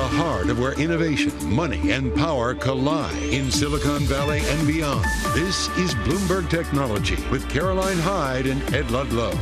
heart of where innovation, money, and power collide in Silicon Valley and beyond. This is Bloomberg Technology with Caroline Hyde and Ed Ludlow.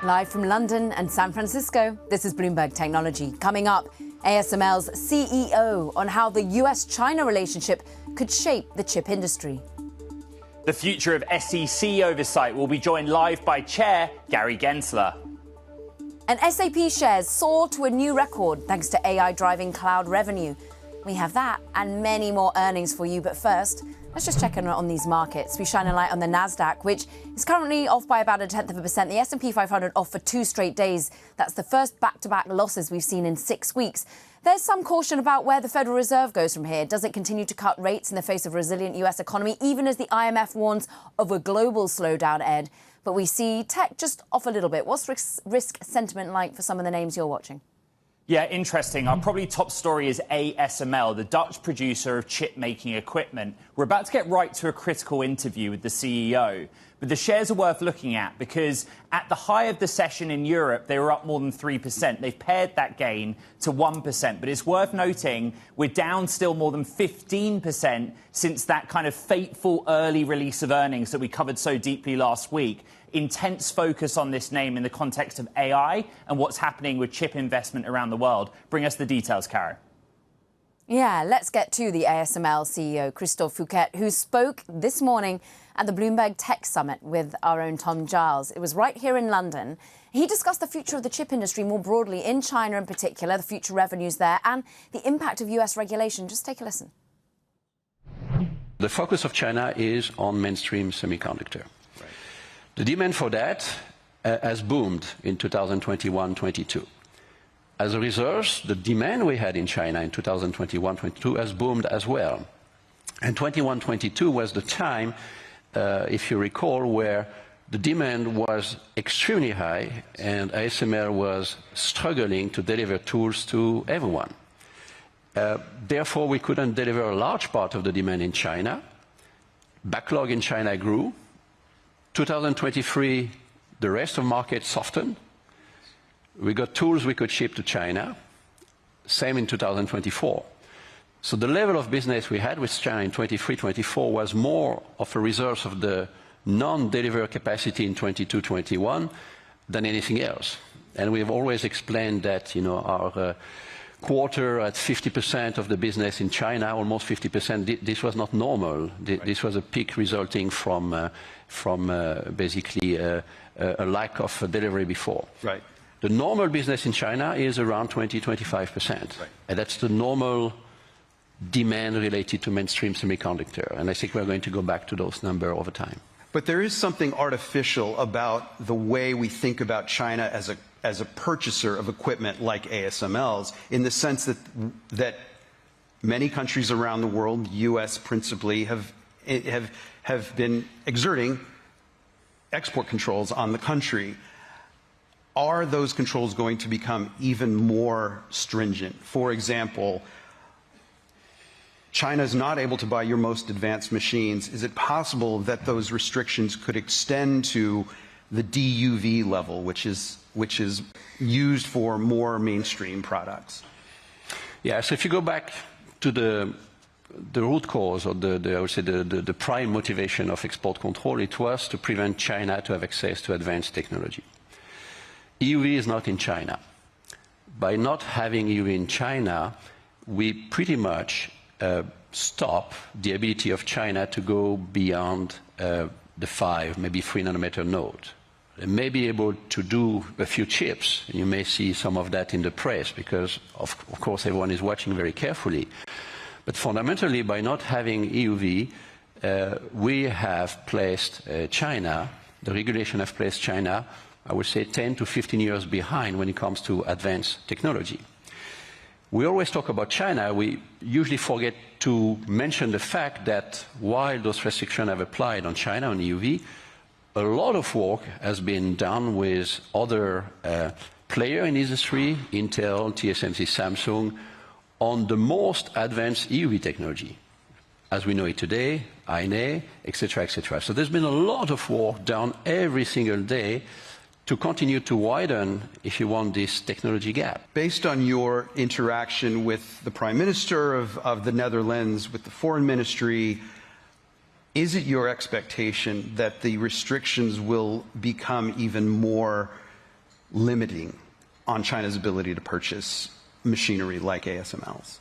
Live from London and San Francisco, this is Bloomberg Technology. Coming up, ASML's CEO on how the US-China relationship could shape the chip industry. The future of SEC oversight will be joined live by Chair Gary Gensler. And SAP shares soar to a new record thanks to AI driving cloud revenue. We have that and many more earnings for you, but first, let's just check in on these markets. We shine a light on the Nasdaq, which is currently off by about 0.1%. The S&P 500 off for 2 straight days. That's the first back-to-back losses we've seen in 6 weeks. There's some caution about where the Federal Reserve goes from here. Does it continue to cut rates in the face of a resilient US economy, even as the IMF warns of a global slowdown, Ed? But we see tech just off a little bit. What's risk sentiment like for some of the names you're watching? Yeah, interesting. Our probably top story is ASML, the Dutch producer of chip-making equipment. We're about to get right to a critical interview with the CEO. But the shares are worth looking at because at the high of the session in Europe, they were up more than 3%. They've pared that gain to 1%. But it's worth noting we're down still more than 15% since that kind of fateful early release of earnings that we covered so deeply last week. Intense focus on this name in the context of AI and what's happening with chip investment around the world. Bring us the details, Caro. Yeah, let's get to the ASML CEO, Christophe Fouquet, who spoke this morning at the Bloomberg Tech Summit with our own Tom Giles. It was right here in London. He discussed the future of the chip industry more broadly, in China in particular, the future revenues there, and the impact of US regulation. Just take a listen. The focus of China is on mainstream semiconductor. The demand for that has boomed in 2021-22. As a result, the demand we had in China in 2021-22 has boomed as well. And 21-22 was the time, if you recall, where the demand was extremely high and ASML was struggling to deliver tools to everyone. Therefore, we couldn't deliver a large part of the demand in China. Backlog in China grew. 2023, the rest of the market softened. We got tools we could ship to China. Same in 2024. So the level of business we had with China in 23-24 was more of a result of the non-deliver capacity in 22-21 than anything else. And we've always explained that, you know, our quarter at 50% of the business in China, almost 50%, this was not normal. This was a peak resulting from basically a lack of delivery before. Right. The normal business in China is around 20-25%. Right. And that's the normal demand related to mainstream semiconductor. And I think we're going to go back to those numbers over time. But there is something artificial about the way we think about China as a purchaser of equipment like ASML's, in the sense that many countries around the world, the U.S. principally, have been exerting export controls on the country. Are those controls going to become even more stringent? For example, China is not able to buy your most advanced machines. Is it possible that those restrictions could extend to the DUV level, which is used for more mainstream products? Yeah, so if you go back to the root cause, or I would say the prime motivation of export control, it was to prevent China to have access to advanced technology. EUV is not in China. By not having EUV in China, we pretty much stop the ability of China to go beyond the 5, maybe 3 nanometer node. They may be able to do a few chips. You may see some of that in the press because, of course, everyone is watching very carefully. But fundamentally, by not having EUV, we have placed China, the regulation has placed China, I would say 10 to 15 years behind when it comes to advanced technology. We always talk about China. We usually forget to mention the fact that while those restrictions have applied on China on EUV, a lot of work has been done with other players in the industry, Intel, TSMC, Samsung, on the most advanced EUV technology, as we know it today, High, etc., etc. So there's been a lot of work done every single day to continue to widen, if you want, this technology gap. Based on your interaction with the Prime Minister of the Netherlands, with the Foreign Ministry, is it your expectation that the restrictions will become even more limiting on China's ability to purchase machinery like ASMLs?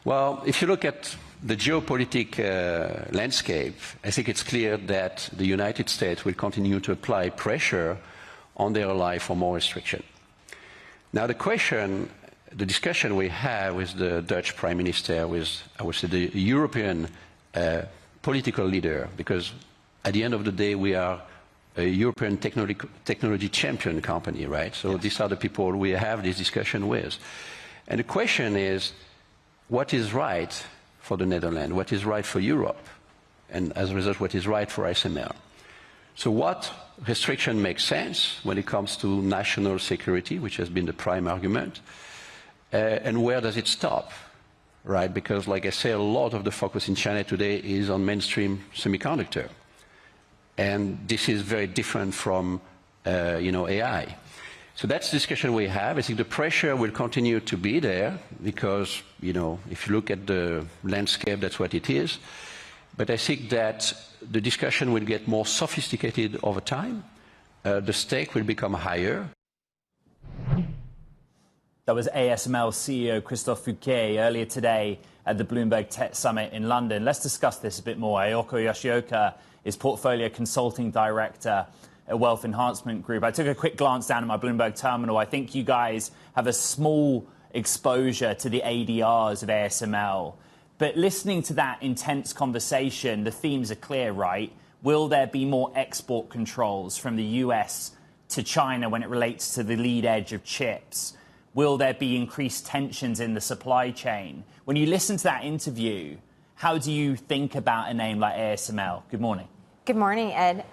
Well, if you look at the geopolitical landscape, I think it's clear that the United States will continue to apply pressure on their ally for more restriction. Now, the discussion we have with the Dutch Prime Minister, with, I would say, the European political leader, because at the end of the day, we are a European technology champion company, right? So yes. These are the people we have this discussion with. And the question is, what is right for the Netherlands? What is right for Europe? And as a result, what is right for ASML? So what restriction makes sense when it comes to national security, which has been the prime argument, and where does it stop, right? Because, like I say, a lot of the focus in China today is on mainstream semiconductor. And this is very different from, AI. So that's the discussion we have. I think the pressure will continue to be there because, if you look at the landscape, that's what it is. But I think that the discussion will get more sophisticated over time. The stake will become higher. That was ASML CEO Christophe Fouquet earlier today at the Bloomberg Tech Summit in London. Let's discuss this a bit more. Ayako Yoshioka is Portfolio Consulting Director at Wealth Enhancement Group. I took a quick glance down at my Bloomberg terminal. I think you guys have a small exposure to the ADRs of ASML. But listening to that intense conversation, the themes are clear, right? Will there be more export controls from the US to China when it relates to the lead edge of chips? Will there be increased tensions in the supply chain? When you listen to that interview, how do you think about a name like ASML? Good morning. Good morning, Ed.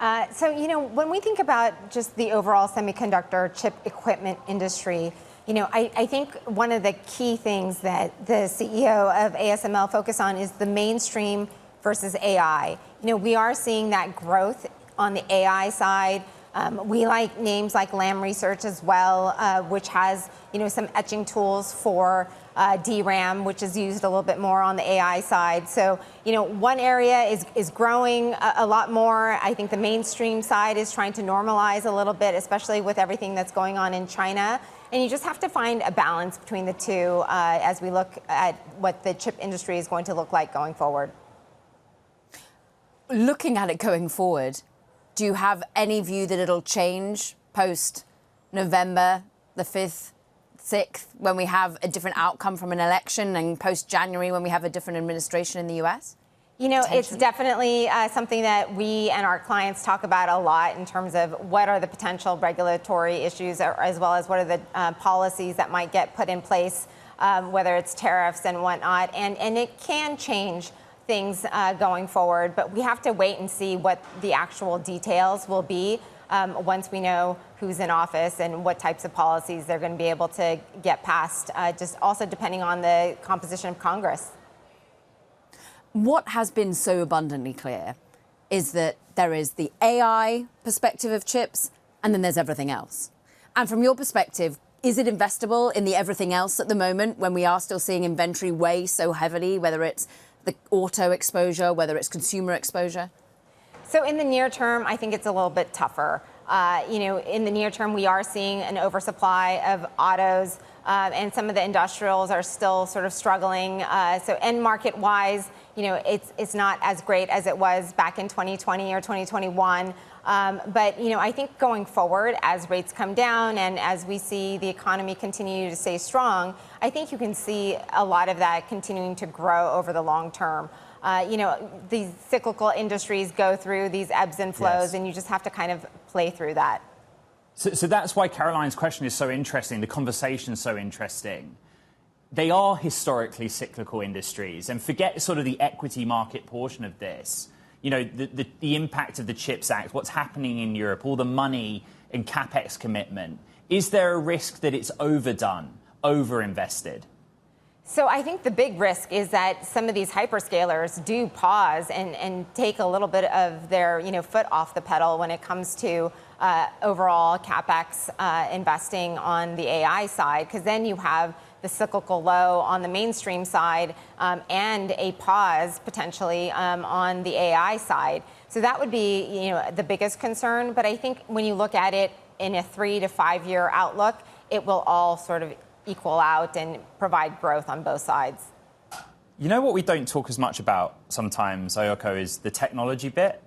When we think about just the overall semiconductor chip equipment industry, I think one of the key things that the CEO of ASML focus on is the mainstream versus AI. We are seeing that growth on the AI side. We like names like Lam Research as well, which has, some etching tools for DRAM, which is used a little bit more on the AI side. So, one area is growing a lot more. I think the mainstream side is trying to normalize a little bit, especially with everything that's going on in China. And you just have to find a balance between the two as we look at what the chip industry is going to look like going forward. Looking at it going forward, do you have any view that it'll change post-November the 5th, 6th, when we have a different outcome from an election, and post-January when we have a different administration in the US? It's definitely something that we and our clients talk about a lot in terms of what are the potential regulatory issues, as well as what are the policies that might get put in place, whether it's tariffs and whatnot. And it can change things going forward, but we have to wait and see what the actual details will be once we know who's in office and what types of policies they're going to be able to get passed, just also depending on the composition of Congress. What has been so abundantly clear is that there is the AI perspective of chips, and then there's everything else. And from your perspective, is it investable in the everything else at the moment when we are still seeing inventory weigh so heavily, whether it's the auto exposure, whether it's consumer exposure? So in the near term, I think it's a little bit tougher. In the near term, we are seeing an oversupply of autos, and some of the industrials are still sort of struggling. So end market wise, it's not as great as it was back in 2020 or 2021. But I think going forward, as rates come down and as we see the economy continue to stay strong, I think you can see a lot of that continuing to grow over the long term. These cyclical industries go through these ebbs and flows, and you just have to kind of play through that. So that's why Caroline's question is so interesting, the conversation's so interesting. They are historically cyclical industries, and forget sort of the equity market portion of this. The impact of the CHIPS Act, what's happening in Europe, all the money and capex commitment. Is there a risk that it's overdone, overinvested? So I think the big risk is that some of these hyperscalers do pause and take a little bit of their foot off the pedal when it comes to overall CapEx investing on the AI side, because then you have the cyclical low on the mainstream side and a pause potentially on the AI side. So that would be the biggest concern. But I think when you look at it in a 3 to 5 year outlook, it will all sort of equal out and provide growth on both sides. You know what we don't talk as much about sometimes, Ayako, is the technology bit.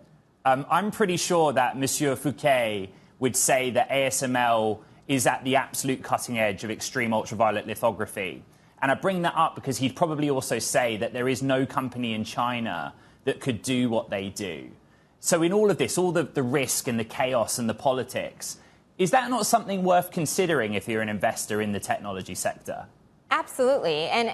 I'm pretty sure that Monsieur Fouquet would say that ASML is at the absolute cutting edge of extreme ultraviolet lithography. And I bring that up because he'd probably also say that there is no company in China that could do what they do. So in all of this, all the risk and the chaos and the politics, is that not something worth considering if you're an investor in the technology sector? Absolutely. And,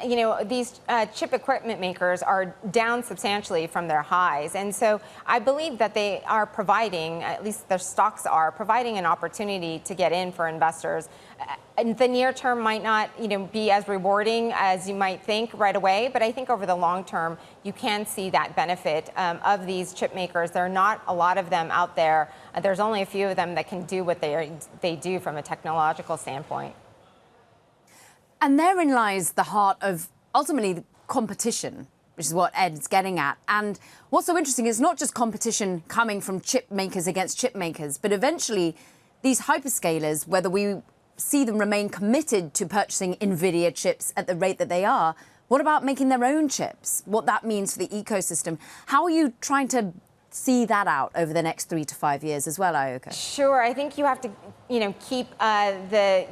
these chip equipment makers are down substantially from their highs. And so I believe that they are providing, at least their stocks are, providing an opportunity to get in for investors. And the near term might not, be as rewarding as you might think right away. But I think over the long term, you can see that benefit of these chip makers. There are not a lot of them out there. There's only a few of them that can do what they do from a technological standpoint. And therein lies the heart of, ultimately, competition, which is what Ed's getting at. And what's so interesting is not just competition coming from chip makers against chip makers, but eventually these hyperscalers, whether we see them remain committed to purchasing NVIDIA chips at the rate that they are, what about making their own chips? What that means for the ecosystem? How are you trying to see that out over the next 3 to 5 years as well, Ayako? Sure. I think you have to, keep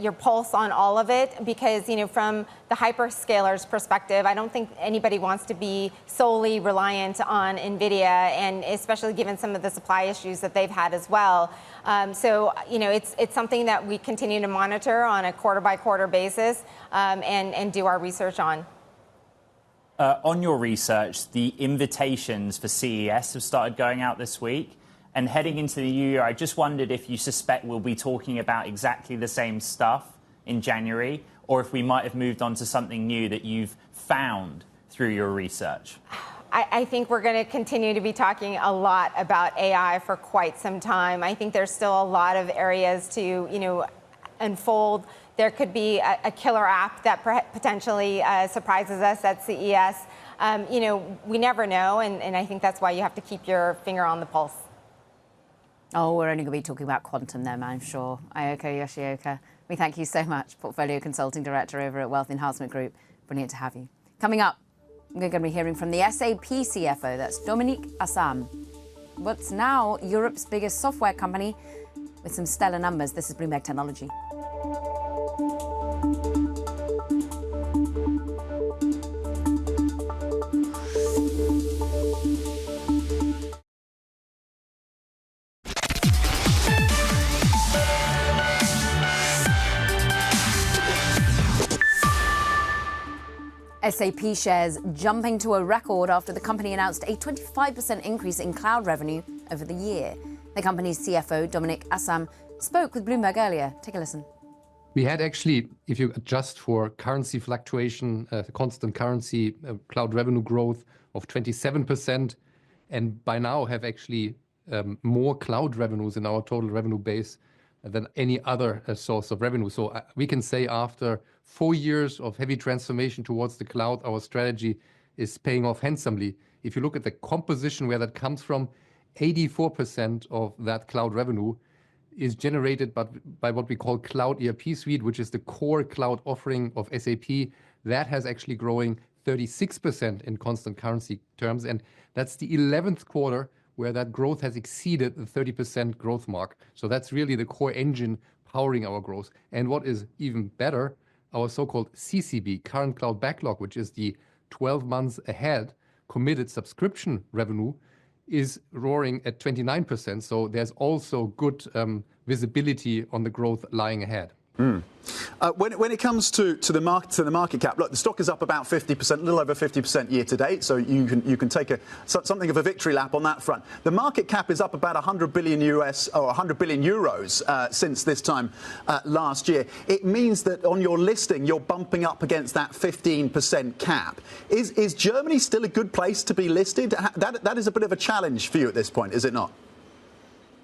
your pulse on all of it because, from the hyperscalers perspective, I don't think anybody wants to be solely reliant on NVIDIA, and especially given some of the supply issues that they've had as well. So, it's something that we continue to monitor on a quarter by quarter basis and do our research on. On your research, the invitations for CES have started going out this week. And heading into the new year, I just wondered if you suspect we'll be talking about exactly the same stuff in January, or if we might have moved on to something new that you've found through your research. I think we're going to continue to be talking a lot about AI for quite some time. I think there's still a lot of areas to, unfold. There could be a killer app that potentially surprises us at CES. We never know, and I think that's why you have to keep your finger on the pulse. Oh, we're only going to be talking about quantum then, I'm sure. Ayako Yoshioka, we thank you so much, Portfolio Consulting Director over at Wealth Enhancement Group. Brilliant to have you. Coming up, we're going to be hearing from the SAP CFO, that's Dominique Assam. What's now Europe's biggest software company with some stellar numbers. This is Bloomberg Technology. SAP shares jumping to a record after the company announced a 25% increase in cloud revenue over the year. The company's CFO, Dominique Assam, spoke with Bloomberg earlier. Take a listen. We had actually, if you adjust for currency fluctuation, constant currency, cloud revenue growth of 27%, and by now have actually more cloud revenues in our total revenue base than any other source of revenue. So we can say after 4 years of heavy transformation towards the cloud, our strategy is paying off handsomely. If you look at the composition where that comes from, 84% of that cloud revenue is generated by what we call Cloud ERP Suite, which is the core cloud offering of SAP. That has actually growing 36% in constant currency terms. And that's the 11th quarter where that growth has exceeded the 30% growth mark. So that's really the core engine powering our growth. And what is even better, our so-called CCB, current cloud backlog, which is the 12 months ahead committed subscription revenue, is roaring at 29%. So there's also good visibility on the growth lying ahead. When it comes to the market cap, look, the stock is up about 50%, a little over 50% year to date. So you can take something of a victory lap on that front. The market cap is up about 100 billion US or 100 billion euros since this time last year. It means that on your listing, you're bumping up against that 15% cap. Is Germany still a good place to be listed? That is a bit of a challenge for you at this point, is it not?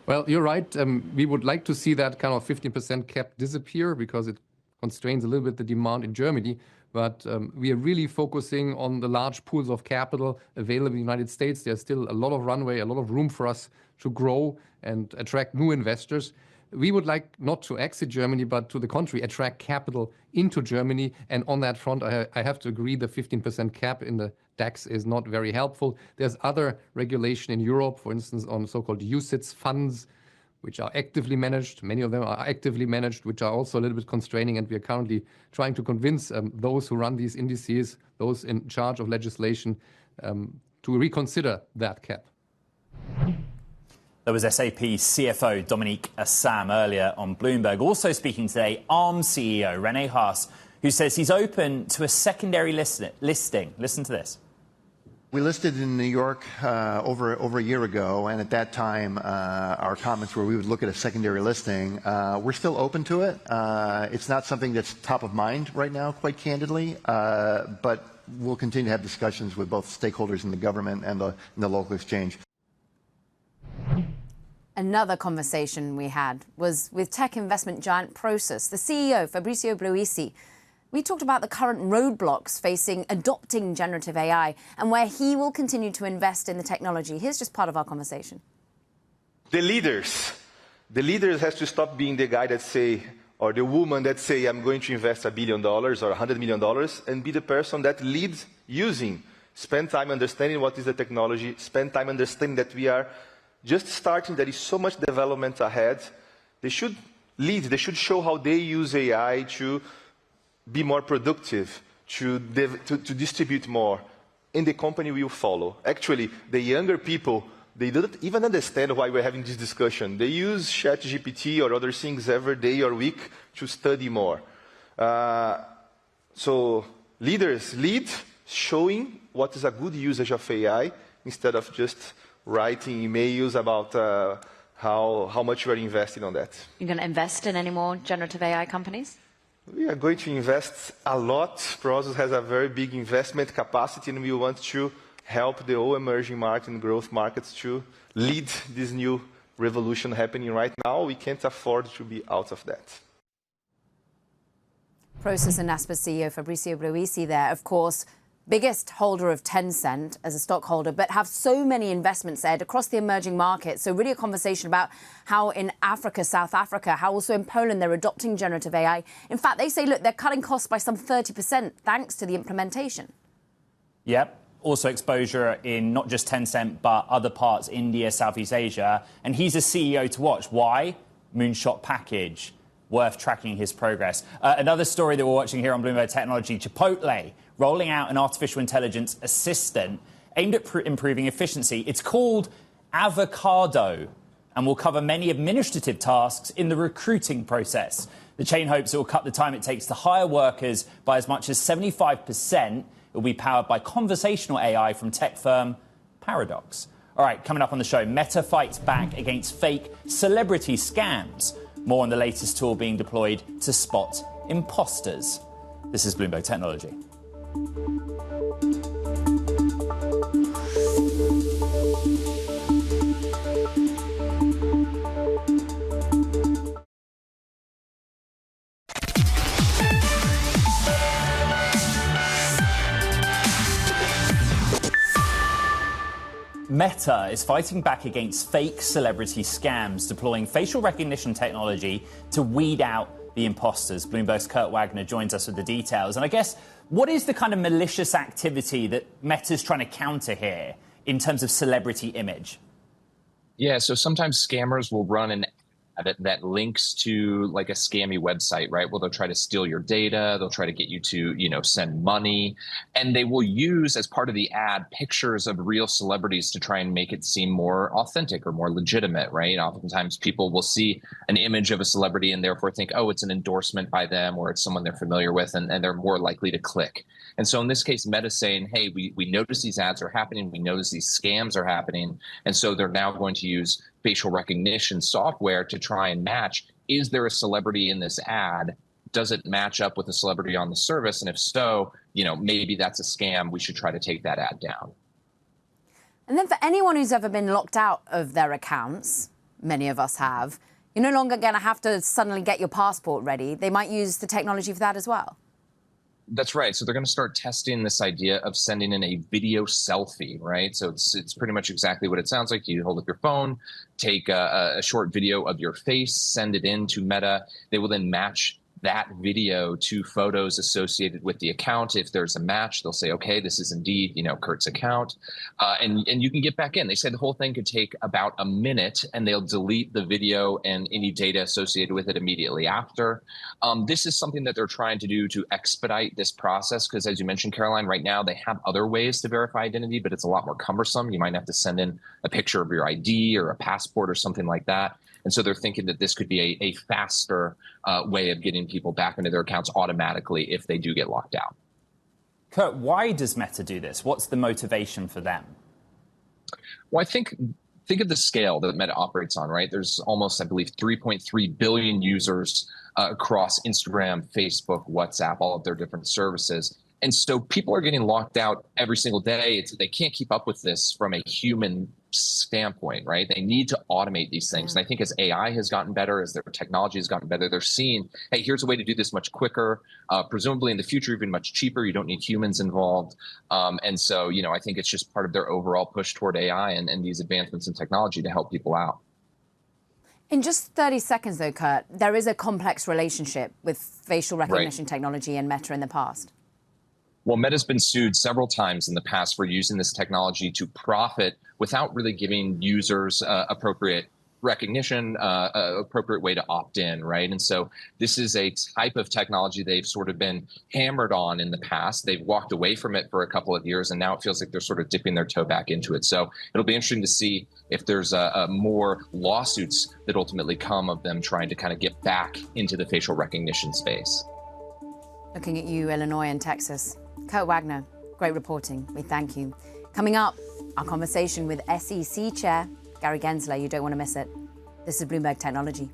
Well, you're right. We would like to see that kind of 15% cap disappear because it constrains a little bit the demand in Germany. But we are really focusing on the large pools of capital available in the United States. There's still a lot of runway, a lot of room for us to grow and attract new investors. We would like not to exit Germany, but to the contrary, attract capital into Germany. And on that front, I have to agree the 15% cap in the DAX is not very helpful. There's other regulation in Europe, for instance, on so-called UCITS funds, which are actively managed. Many of them are actively managed, which are also a little bit constraining. And we are currently trying to convince those who run these indices, those in charge of legislation, to reconsider that cap. There was SAP CFO Dominique Assam earlier on Bloomberg. Also speaking today, ARM CEO René Haas, who says he's open to a secondary listing. Listen to this. We listed in New York over a year ago, and at that time, our comments were we would look at a secondary listing. We're still open to it. It's not something that's top of mind right now, quite candidly, but we'll continue to have discussions with both stakeholders in the government and the local exchange. Another conversation we had was with tech investment giant Prosus. The CEO, Fabrizio Bluisi, we talked about the current roadblocks facing adopting generative AI and where he will continue to invest in the technology. Here's just part of our conversation. The leaders has to stop being the guy that say, or the woman that say, I'm going to invest $1 billion or $100 million, and be the person that leads using. Spend time understanding what is the technology, spend time understanding that we are just starting, there is so much development ahead. They should lead, they should show how they use AI to be more productive, to distribute more, and the company will follow. Actually, the younger people, they don't even understand why we're having this discussion. They use ChatGPT or other things every day or week to study more. So leaders lead, showing what is a good usage of AI instead of just writing emails about how much you are investing on that. You're going to invest in any more generative AI companies? We are going to invest a lot. Prosus has a very big investment capacity, and we want to help the all emerging market and growth markets to lead this new revolution happening right now. We can't afford to be out of that. Prosus and Naspers CEO Fabrizio Bluisi there, of course, biggest holder of Tencent as a stockholder, but have so many investments, Ed, across the emerging markets. So really a conversation about how in Africa, South Africa, how also in Poland they're adopting generative AI. In fact, they say, look, they're cutting costs by some 30% thanks to the implementation. Yep. Also exposure in not just Tencent, but other parts, India, Southeast Asia. And he's a CEO to watch. Why? Moonshot package. Worth tracking his progress. Another story that we're watching here on Bloomberg Technology, Chipotle rolling out an artificial intelligence assistant aimed at improving efficiency. It's called Avocado and will cover many administrative tasks in the recruiting process. The chain hopes it will cut the time it takes to hire workers by as much as 75%. It will be powered by conversational AI from tech firm Paradox. All right, coming up on the show, Meta fights back against fake celebrity scams. More on the latest tool being deployed to spot imposters. This is Bloomberg Technology. Meta is fighting back against fake celebrity scams, deploying facial recognition technology to weed out the imposters. Bloomberg's Kurt Wagner joins us with the details. And I guess, what is the kind of malicious activity that Meta's trying to counter here in terms of celebrity image? Yeah, so sometimes scammers will run an that links to like a scammy website, right? Well, they'll try to steal your data. They'll try to get you to, send money. And they will use as part of the ad pictures of real celebrities to try and make it seem more authentic or more legitimate, right? Oftentimes people will see an image of a celebrity and therefore think, oh, it's an endorsement by them or it's someone they're familiar with, and they're more likely to click. And so in this case, Meta's saying, hey, we notice these ads are happening. We notice these scams are happening. And so they're now going to use facial recognition software to try and match, is there a celebrity in this ad? Does it match up with a celebrity on the service? And if so, maybe that's a scam. We should try to take that ad down. And then for anyone who's ever been locked out of their accounts, many of us have, you're no longer going to have to suddenly get your passport ready. They might use the technology for that as well. That's right. So they're going to start testing this idea of sending in a video selfie, right? So it's pretty much exactly what it sounds like. You hold up your phone, take a short video of your face, send it in to Meta. They will then match that video to photos associated with the account. If there's a match, they'll say, okay, this is indeed, Kurt's account. And you can get back in. They say the whole thing could take about a minute and they'll delete the video and any data associated with it immediately after. This is something that they're trying to do to expedite this process because, as you mentioned, Caroline, right now they have other ways to verify identity, but it's a lot more cumbersome. You might have to send in a picture of your ID or a passport or something like that. And so they're thinking that this could be a faster way of getting people back into their accounts automatically if they do get locked out. Kurt, why does Meta do this? What's the motivation for them? Well, I think of the scale that Meta operates on, right? There's almost, I believe, 3.3 billion users across Instagram, Facebook, WhatsApp, all of their different services. And so people are getting locked out every single day. They can't keep up with this from a human standpoint, right? They need to automate these things. And I think as AI has gotten better, as their technology has gotten better, they're seeing, hey, here's a way to do this much quicker, presumably in the future, even much cheaper. You don't need humans involved. And so, I think it's just part of their overall push toward AI and these advancements in technology to help people out. In just 30 seconds, though, Kurt, there is a complex relationship with facial recognition technology and Meta in the past. Well, Meta's been sued several times in the past for using this technology to profit without really giving users appropriate recognition, appropriate way to opt in, right? And so this is a type of technology they've sort of been hammered on in the past. They've walked away from it for a couple of years, and now it feels like they're sort of dipping their toe back into it. So it'll be interesting to see if there's more lawsuits that ultimately come of them trying to kind of get back into the facial recognition space. Looking at you, Illinois and Texas. Kurt Wagner, great reporting. We thank you. Coming up, our conversation with SEC Chair Gary Gensler. You don't want to miss it. This is Bloomberg Technology.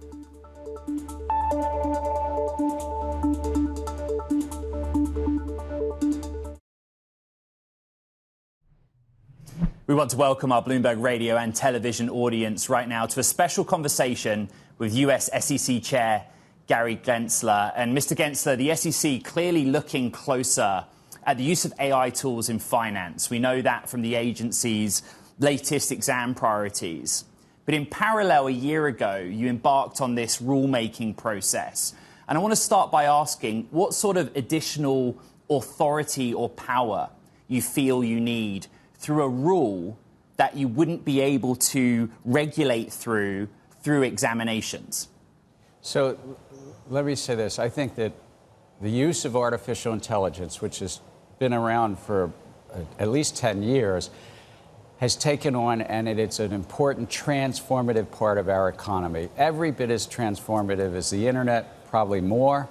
We want to welcome our Bloomberg radio and television audience right now to a special conversation with US SEC Chair Gary Gensler. And Mr. Gensler, the SEC clearly looking closer at the use of AI tools in finance. We know that from the agency's latest exam priorities. But in parallel, a year ago, you embarked on this rulemaking process. And I want to start by asking what sort of additional authority or power you feel you need through a rule that you wouldn't be able to regulate through examinations. So let me say this. I think that the use of artificial intelligence, which has been around for at least 10 years, has taken on, and it's an important transformative part of our economy. Every bit as transformative as the internet, probably more.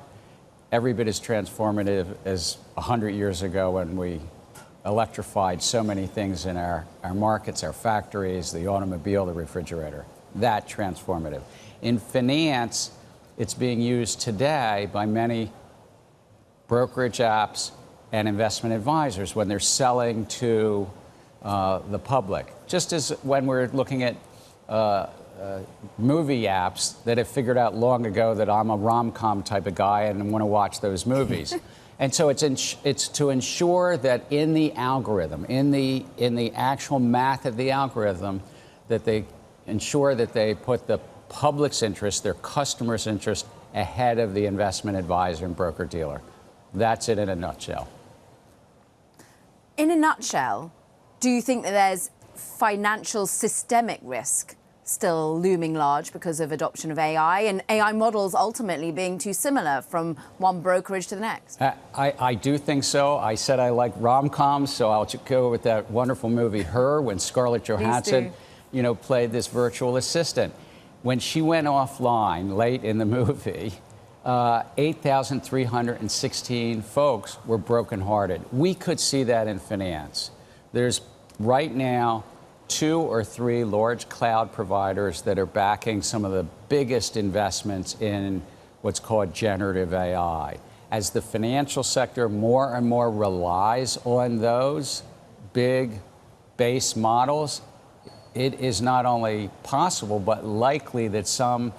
Every bit as transformative as 100 years ago when we electrified so many things in our markets, our factories, the automobile, the refrigerator. That transformative. In finance, it's being used today by many brokerage apps and investment advisors when they're selling to the public. Just as when we're looking at movie apps that have figured out long ago that I'm a rom-com type of guy and want to watch those movies. And so it's to ensure that in the algorithm, in the actual math of the algorithm, that they ensure that they put the public's interest, their customers' interest, ahead of the investment advisor and broker-dealer. That's it in a nutshell. In a nutshell, do you think that there's financial systemic risk still looming large because of adoption of AI and AI models ultimately being too similar from one brokerage to the next? I do think so. I said I like rom-coms, so I'll go with that wonderful movie Her, when Scarlett Johansson, played this virtual assistant. When she went offline late in the movie, 8,316 folks were brokenhearted. We could see that in finance. There's right now 2 or 3 large cloud providers that are backing some of the biggest investments in what's called generative AI. As the financial sector more and more relies on those big base models, it is not only possible but likely that some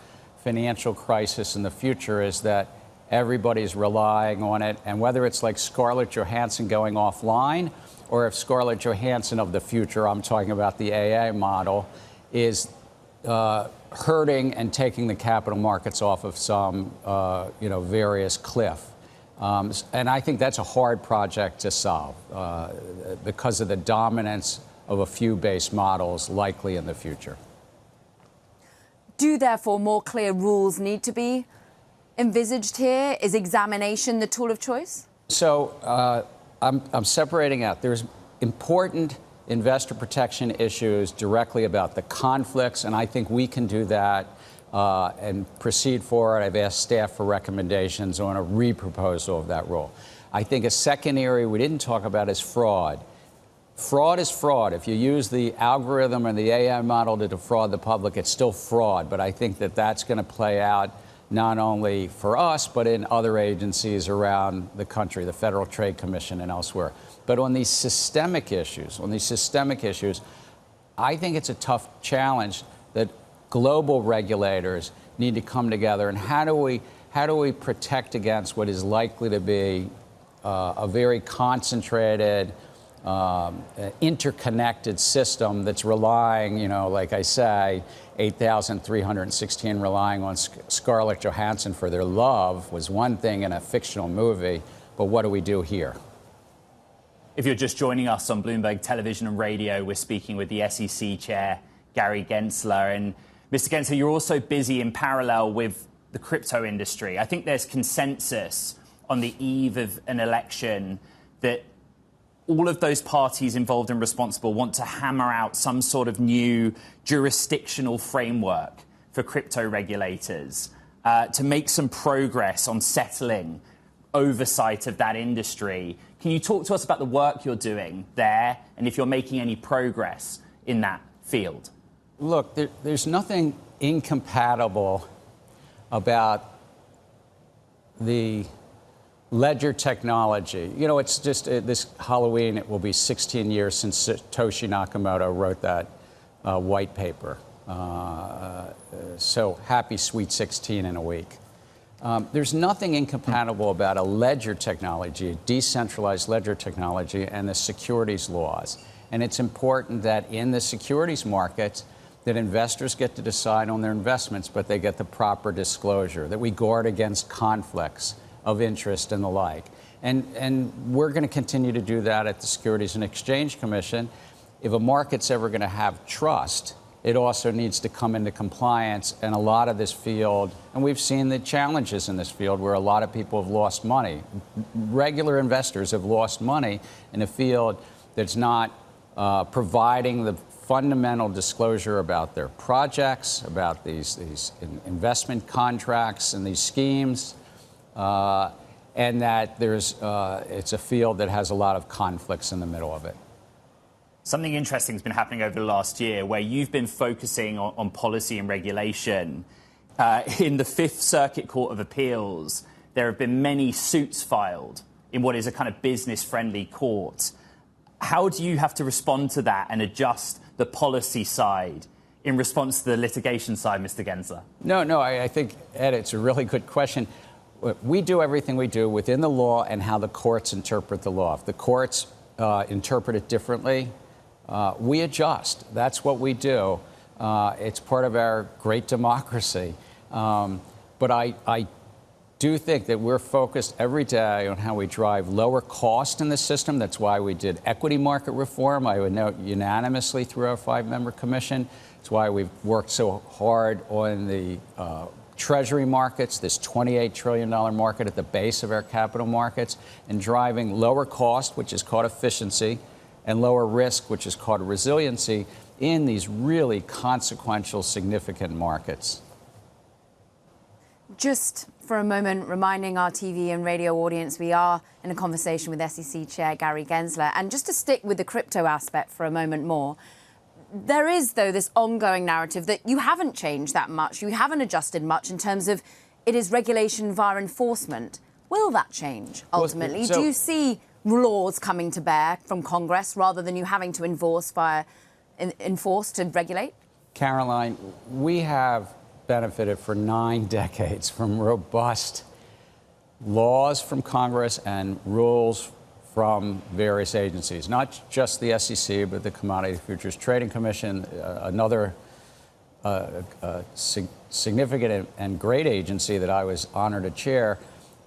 financial crisis in the future is that everybody's relying on it. And whether it's like Scarlett Johansson going offline, or if Scarlett Johansson of the future, I'm talking about the AI model, is hurting and taking the capital markets off of some, various cliff. And I think that's a hard project to solve because of the dominance of a few base models likely in the future. Do, therefore, more clear rules need to be envisaged here? Is examination the tool of choice? So I'm separating out. There's important investor protection issues directly about the conflicts, and I think we can do that and proceed forward. I've asked staff for recommendations on a reproposal of that rule. I think a second area we didn't talk about is fraud. Fraud is fraud. If you use the algorithm or the AI model to defraud the public, it's still fraud. But I think that that's going to play out not only for us, but in other agencies around the country, the Federal Trade Commission and elsewhere. But on these systemic issues, I think it's a tough challenge that global regulators need to come together. And how do we protect against what is likely to be a very concentrated, interconnected system that's relying, like I say, 8,316 relying on Scarlett Johansson for their love was one thing in a fictional movie, but what do we do here? If you're just joining us on Bloomberg Television and Radio, we're speaking with the SEC Chair, Gary Gensler. And Mr. Gensler, you're also busy in parallel with the crypto industry. I think there's consensus on the eve of an election that all of those parties involved and responsible want to hammer out some sort of new jurisdictional framework for crypto regulators to make some progress on settling oversight of that industry. Can you talk to us about the work you're doing there and if you're making any progress in that field? Look, there's nothing incompatible about the ledger technology. It's just this Halloween, it will be 16 years since Satoshi Nakamoto wrote that white paper. So happy Sweet 16 in a week. There's nothing incompatible about a ledger technology, a decentralized ledger technology, and the securities laws. And it's important that in the securities markets, that investors get to decide on their investments, but they get the proper disclosure, that we guard against conflicts of interest and the like. And we're going to continue to do that at the Securities and Exchange Commission. If a market's ever going to have trust, it also needs to come into compliance. And a lot of this field, and we've seen the challenges in this field where a lot of people have lost money. Regular investors have lost money in a field that's not providing the fundamental disclosure about their projects, about these investment contracts and these schemes. And that it's a field that has a lot of conflicts in the middle of it. Something interesting has been happening over the last year where you've been focusing on policy and regulation. In the Fifth Circuit Court of Appeals, there have been many suits filed in what is a kind of business-friendly court. How do you have to respond to that and adjust the policy side in response to the litigation side, Mr. Gensler? No, I think, Ed, it's a really good question. We do everything we do within the law and how the courts interpret the law. If the courts interpret it differently, we adjust. That's what we do. It's part of our great democracy. But I do think that we're focused every day on how we drive lower cost in the system. That's why we did equity market reform. I would note unanimously through our 5-member commission It's why we've worked so hard on the Treasury markets, this $28 trillion market at the base of our capital markets, and driving lower cost, which is called efficiency, and lower risk, which is called resiliency, in these really consequential, significant markets. Just for a moment, reminding our TV and radio audience, we are in a conversation with SEC Chair Gary Gensler. And just to stick with the crypto aspect for a moment more, there is, though, this ongoing narrative that you haven't changed that much, you haven't adjusted much in terms of it is regulation via enforcement. Will that change ultimately? Well, so, do you see laws coming to bear from Congress rather than you having to enforce to regulate? Caroline, we have benefited for 9 decades from robust laws from Congress and rules from various agencies, not just the SEC, but the Commodity Futures Trading Commission, another significant and great agency that I was honored to chair,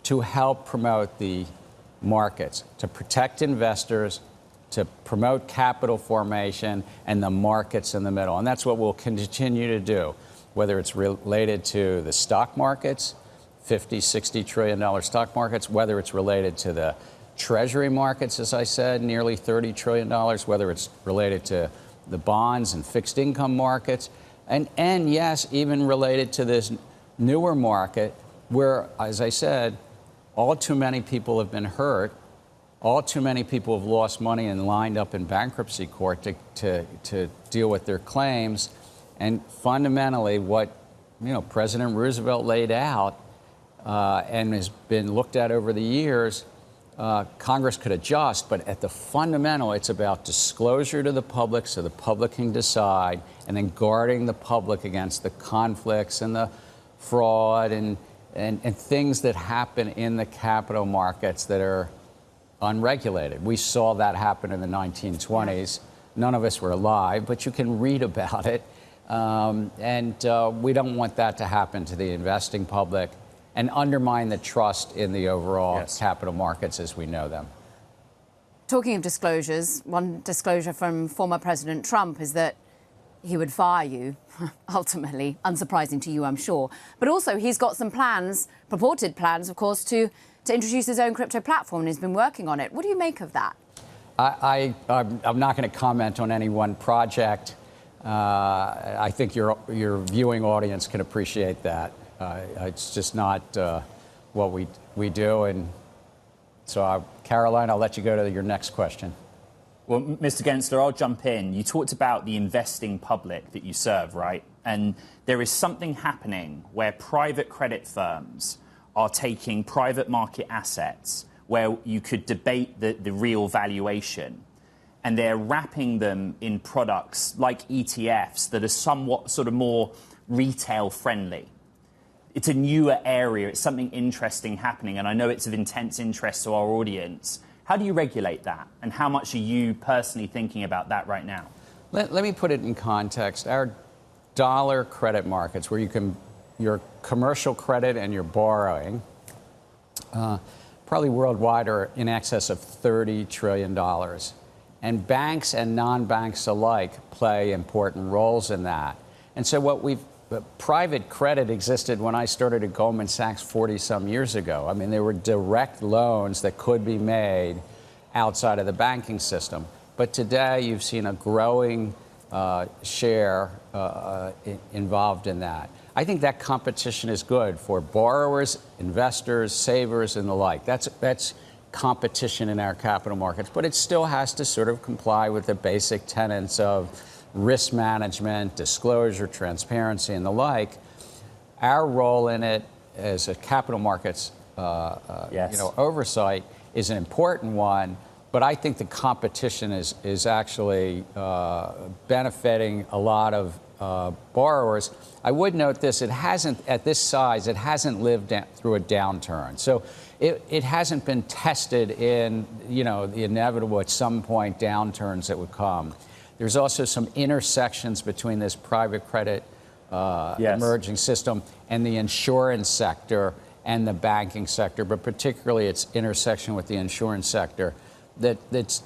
to help promote the markets, to protect investors, to promote capital formation and the markets in the middle. And that's what we'll continue to do, whether it's related to the stock markets, $50, $60 trillion stock markets, whether it's related to the Treasury markets, as I said, nearly $30 trillion, whether it's related to the bonds and fixed income markets, and yes, even related to this newer market where, as I said, all too many people have been hurt, all too many people have lost money and lined up in bankruptcy court to deal with their claims. And fundamentally, what President Roosevelt laid out and has been looked at over the years, Congress could adjust, but at the fundamental, it's about disclosure to the public so the public can decide, and then guarding the public against the conflicts and the fraud and things that happen in the capital markets that are unregulated. We saw that happen in the 1920s. None of us were alive, but you can read about it. We don't want that to happen to the investing public and undermine the trust in the overall capital markets as we know them. Talking of disclosures, one disclosure from former President Trump is that he would fire you, ultimately, unsurprising to you, I'm sure. But also, he's got some plans, purported plans, of course, to introduce his own crypto platform, and he's been working on it. What do you make of that? I'm not going to comment on any one project. I think your viewing audience can appreciate that. It's just not what we do. And so, Caroline, I'll let you go to your next question. Well, Mr. Gensler, I'll jump in. You talked about the investing public that you serve, right? And there is something happening where private credit firms are taking private market assets where you could debate the real valuation, and they're wrapping them in products like ETFs that are somewhat sort of more retail friendly. It's a newer area. It's something interesting happening, and I know it's of intense interest to our audience. How do you regulate that, and how much are you personally thinking about that right now? Let me put it in context. Our dollar credit markets, where your commercial credit and your borrowing, probably worldwide are in excess of $30 trillion. And banks and non-banks alike play important roles in that. And so private credit existed when I started at Goldman Sachs 40-some years ago. I mean, there were direct loans that could be made outside of the banking system. But today, you've seen a growing share involved in that. I think that competition is good for borrowers, investors, savers, and the like. That's competition in our capital markets. But it still has to sort of comply with the basic tenets of risk management, disclosure, transparency, and the like. Our role in it as a capital markets oversight is an important one, but I think the competition is actually benefiting a lot of borrowers. I would note this: at this size, it hasn't lived through a downturn. So it hasn't been tested in the inevitable at some point downturns that would come. There's also some intersections between this private credit emerging system and the insurance sector and the banking sector, but particularly its intersection with the insurance sector that's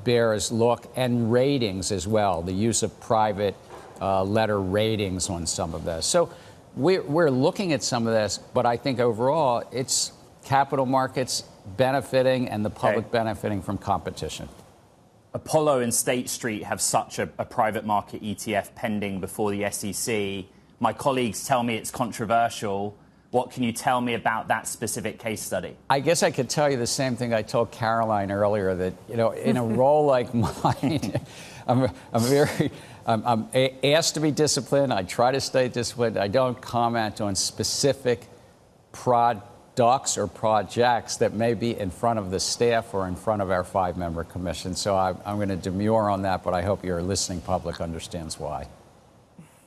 bears look, and ratings as well, the use of private letter ratings on some of this. So we're looking at some of this, but I think overall it's capital markets benefiting and the public benefiting from competition. Apollo and State Street have such a private market ETF pending before the SEC. My colleagues tell me it's controversial. What can you tell me about that specific case study? I guess I could tell you the same thing I told Caroline earlier, that, you know, in a role like mine, I'm asked to be disciplined. I try to stay disciplined. I don't comment on specific products or projects that may be in front of the staff or in front of our 5-member commission. So I'm going to demur on that, but I hope your listening public understands why.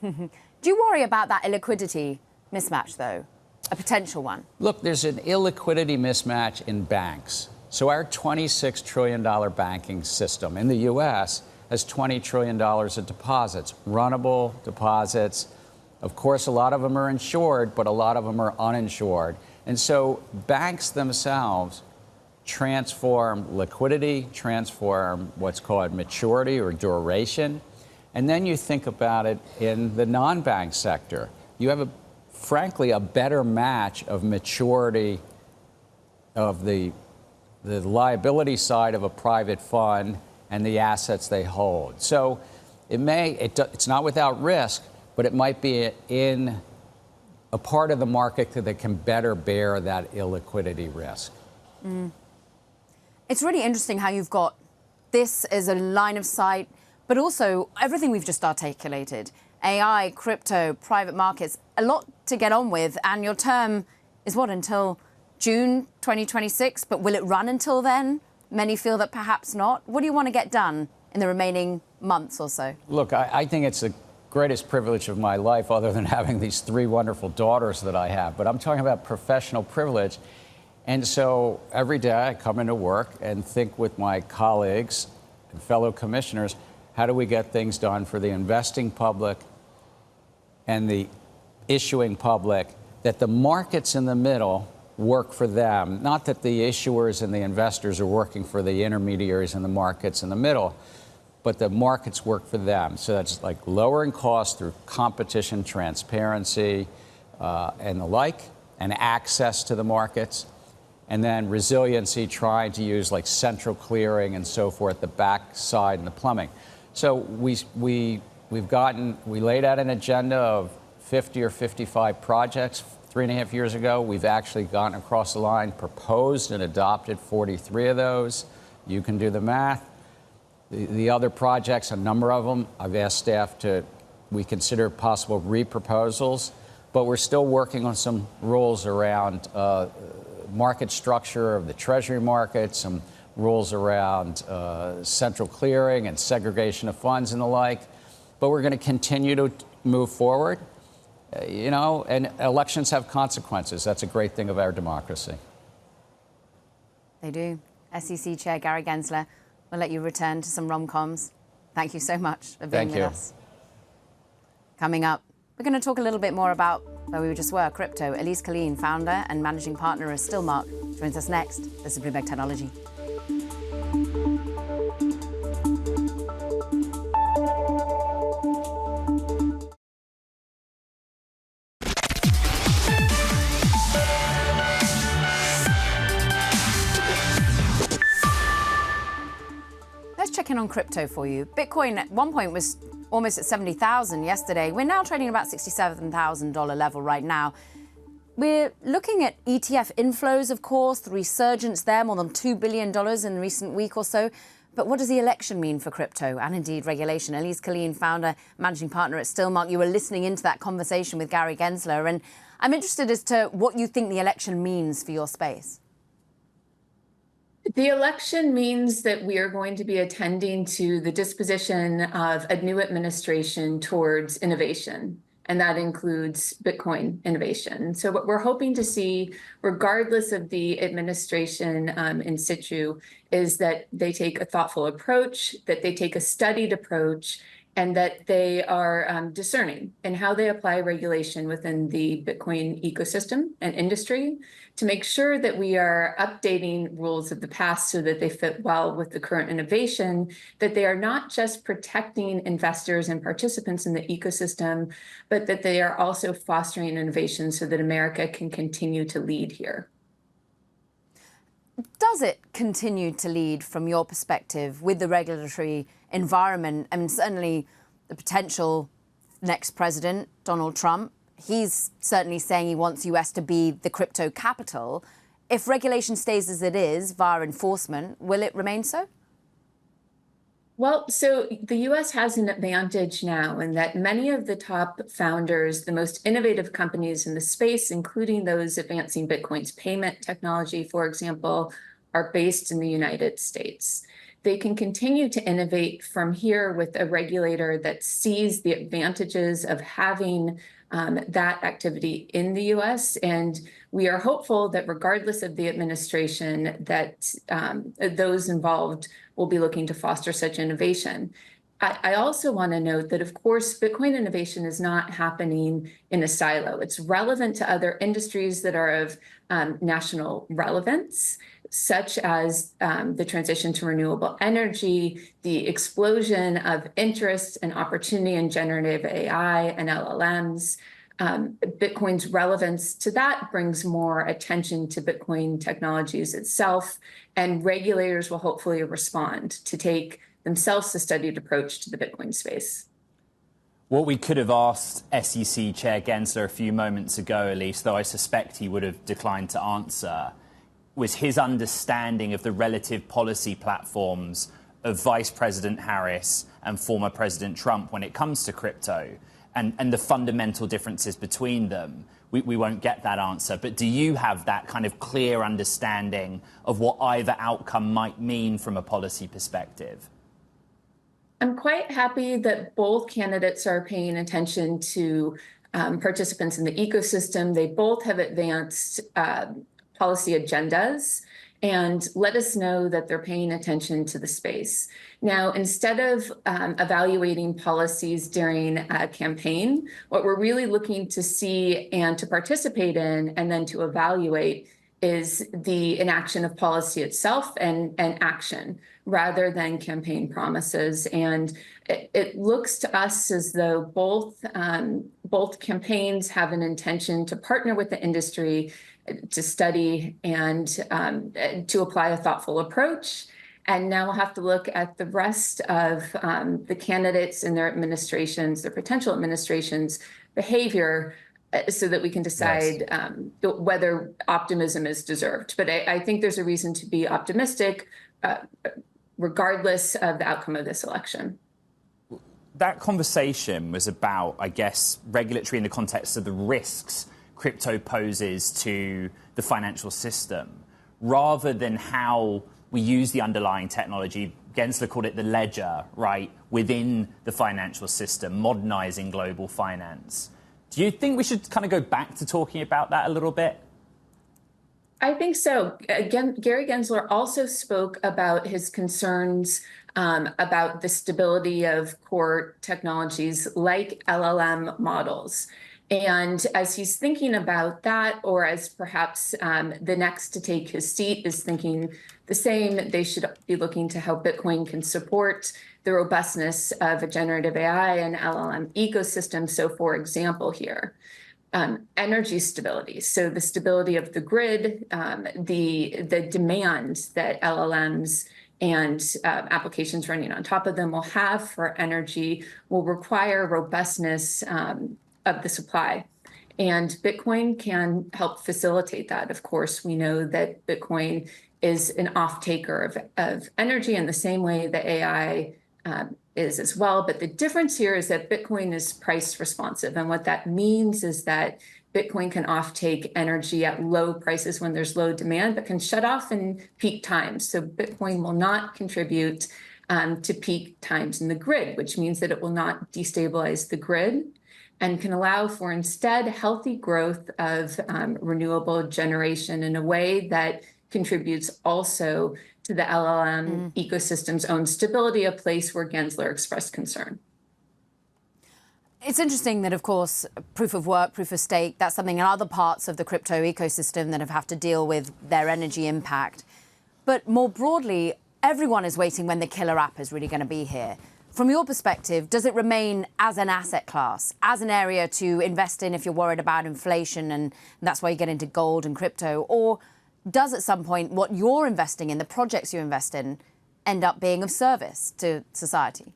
Do you worry about that illiquidity mismatch, though? A potential one? Look, there's an illiquidity mismatch in banks. So our $26 trillion banking system in the U.S. has $20 trillion of deposits, runnable deposits. Of course, a lot of them are insured, but a lot of them are uninsured. And so banks themselves transform liquidity, transform what's called maturity or duration. And then you think about it in the non-bank sector. You have, frankly, a better match of maturity of the liability side of a private fund and the assets they hold. So it's not without risk, but it might be in a part of the market that can better bear that illiquidity risk. It's really interesting how you've got this as a line of sight, but also everything we've just articulated. AI, crypto, private markets, a lot to get on with. And your term is what, until June 2026? But will it run until then? Many feel that perhaps not. What do you want to get done in the remaining months or so? Look, I think it's the greatest privilege of my life, other than having these 3 wonderful daughters that I have. But I'm talking about professional privilege. And so every day I come into work and think with my colleagues and fellow commissioners, how do we get things done for the investing public and the issuing public, that the markets in the middle work for them, not that the issuers and the investors are working for the intermediaries and the markets in the middle, but the markets work for them. So that's like lowering costs through competition, transparency, and the like, and access to the markets. And then resiliency, trying to use like central clearing and so forth, the backside and the plumbing. So we laid out an agenda of 50 or 55 projects 3.5 years ago. We've actually gotten across the line, proposed and adopted 43 of those. You can do the math. The other projects, a number of them, I've asked staff we consider possible reproposals, but we're still working on some rules around market structure of the Treasury market, some rules around central clearing and segregation of funds and the like. But we're going to continue to move forward, and elections have consequences. That's a great thing of our democracy. They do. SEC Chair Gary Gensler, we'll let you return to some rom-coms. Thank you so much for being with us. Coming up, we're going to talk a little bit more about where we just were, crypto. Elise Killeen, founder and managing partner of Stillmark, joins us next. This is Bloomberg Technology. Let's check in on crypto for you. Bitcoin at one point was almost at 70,000 yesterday. We're now trading about $67,000 level right now. We're looking at ETF inflows, of course, the resurgence there, more than $2 billion in the recent week or so. But what does the election mean for crypto and indeed regulation? Elise Killeen, founder, managing partner at Stillmark, you were listening into that conversation with Gary Gensler, and I'm interested as to what you think the election means for your space. The election means that we are going to be attending to the disposition of a new administration towards innovation, and that includes Bitcoin innovation. So what we're hoping to see, regardless of the administration in situ, is that they take a thoughtful approach, that they take a studied approach, and that they are discerning in how they apply regulation within the Bitcoin ecosystem and industry to make sure that we are updating rules of the past so that they fit well with the current innovation, that they are not just protecting investors and participants in the ecosystem, but that they are also fostering innovation so that America can continue to lead here. Does it continue to lead from your perspective with the regulatory environment? I mean, certainly the potential next president, Donald Trump, he's certainly saying he wants US to be the crypto capital. If regulation stays as it is via enforcement, will it remain so? Well, so the US has an advantage now in that many of the top founders, the most innovative companies in the space, including those advancing Bitcoin's payment technology, for example, are based in the United States. They can continue to innovate from here with a regulator that sees the advantages of having that activity in the US. And we are hopeful that regardless of the administration, that those involved will be looking to foster such innovation. I also want to note that, of course, Bitcoin innovation is not happening in a silo. It's relevant to other industries that are of national relevance, such as the transition to renewable energy, the explosion of interest and opportunity in generative AI and LLMs. Bitcoin's relevance to that brings more attention to Bitcoin technologies itself, and regulators will hopefully respond to take themselves a studied approach to the Bitcoin space. What we could have asked SEC Chair Gensler a few moments ago, at least, though I suspect he would have declined to answer, was his understanding of the relative policy platforms of Vice President Harris and former President Trump when it comes to crypto and the fundamental differences between them. We won't get that answer. But do you have that kind of clear understanding of what either outcome might mean from a policy perspective? I'm quite happy that both candidates are paying attention to participants in the ecosystem. They both have advanced policy agendas and let us know that they're paying attention to the space. Now, instead of evaluating policies during a campaign, what we're really looking to see and to participate in and then to evaluate is the inaction of policy itself and action rather than campaign promises. And it looks to us as though both campaigns have an intention to partner with the industry to study and to apply a thoughtful approach. And now we'll have to look at the rest of the candidates and their administrations, their potential administrations' behavior so that we can decide whether optimism is deserved. But I think there's a reason to be optimistic regardless of the outcome of this election. That conversation was about, I guess, regulatory in the context of the risks crypto poses to the financial system, rather than how we use the underlying technology. Gensler called it the ledger, right, within the financial system, modernizing global finance. Do you think we should kind of go back to talking about that a little bit? I think so. Again, Gary Gensler also spoke about his concerns about the stability of core technologies like LLM models. And as he's thinking about that, or as perhaps the next to take his seat is thinking the same, they should be looking to how Bitcoin can support the robustness of a generative AI and LLM ecosystem. So, for example, here, energy stability. So the stability of the grid, the demand that LLMs and applications running on top of them will have for energy will require robustness of the supply. And Bitcoin can help facilitate that. Of course, we know that Bitcoin is an off-taker of energy in the same way that AI is as well. But the difference here is that Bitcoin is price responsive. And what that means is that Bitcoin can off-take energy at low prices when there's low demand, but can shut off in peak times. So Bitcoin will not contribute to peak times in the grid, which means that it will not destabilize the grid and can allow for instead healthy growth of renewable generation in a way that contributes also to the LLM ecosystem's own stability, a place where Gensler expressed concern. It's interesting that, of course, proof of work, proof of stake, that's something in other parts of the crypto ecosystem that have to deal with their energy impact. But more broadly, everyone is waiting when the killer app is really going to be here. From your perspective, does it remain as an asset class, as an area to invest in if you're worried about inflation and that's why you get into gold and crypto? Or does at some point what you're investing in, the projects you invest in, end up being of service to society?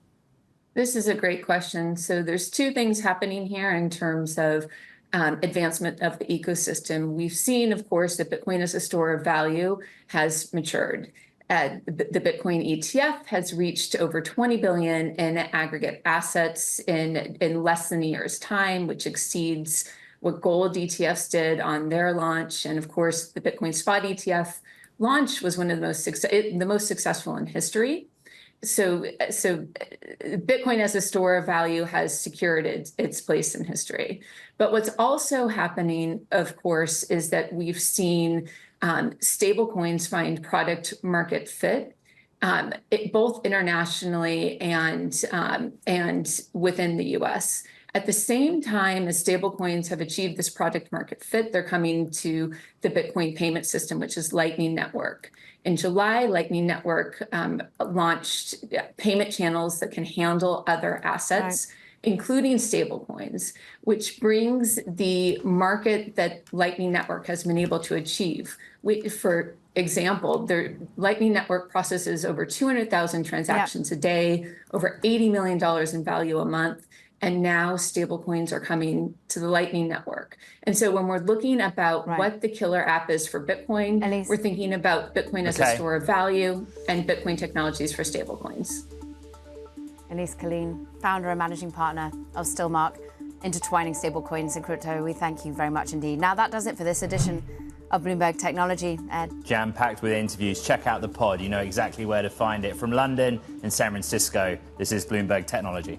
This is a great question. So there's two things happening here in terms of advancement of the ecosystem. We've seen, of course, that Bitcoin as a store of value has matured. The Bitcoin ETF has reached over 20 billion in aggregate assets in less than a year's time, which exceeds what gold ETFs did on their launch. And of course, the Bitcoin spot ETF launch was one of the most successful in history. So Bitcoin as a store of value has secured its place in history. But what's also happening, of course, is that we've seen stablecoins find product market fit, both internationally and within the US. At the same time as stablecoins have achieved this product market fit, they're coming to the Bitcoin payment system, which is Lightning Network. In July, Lightning Network launched payment channels that can handle other assets, including stablecoins, which brings the market that Lightning Network has been able to achieve. For example, the Lightning Network processes over 200,000 transactions a day, over $80 million in value a month. And now stablecoins are coming to the Lightning Network. And so when we're looking about what the killer app is for Bitcoin, we're thinking about Bitcoin as a store of value and Bitcoin technologies for stablecoins. Elise Killeen, founder and managing partner of Stillmark, intertwining stablecoins and crypto. We thank you very much indeed. Now that does it for this edition of Bloomberg Technology. Ed. Jam-packed with interviews. Check out the pod. You know exactly where to find it. From London and San Francisco, this is Bloomberg Technology.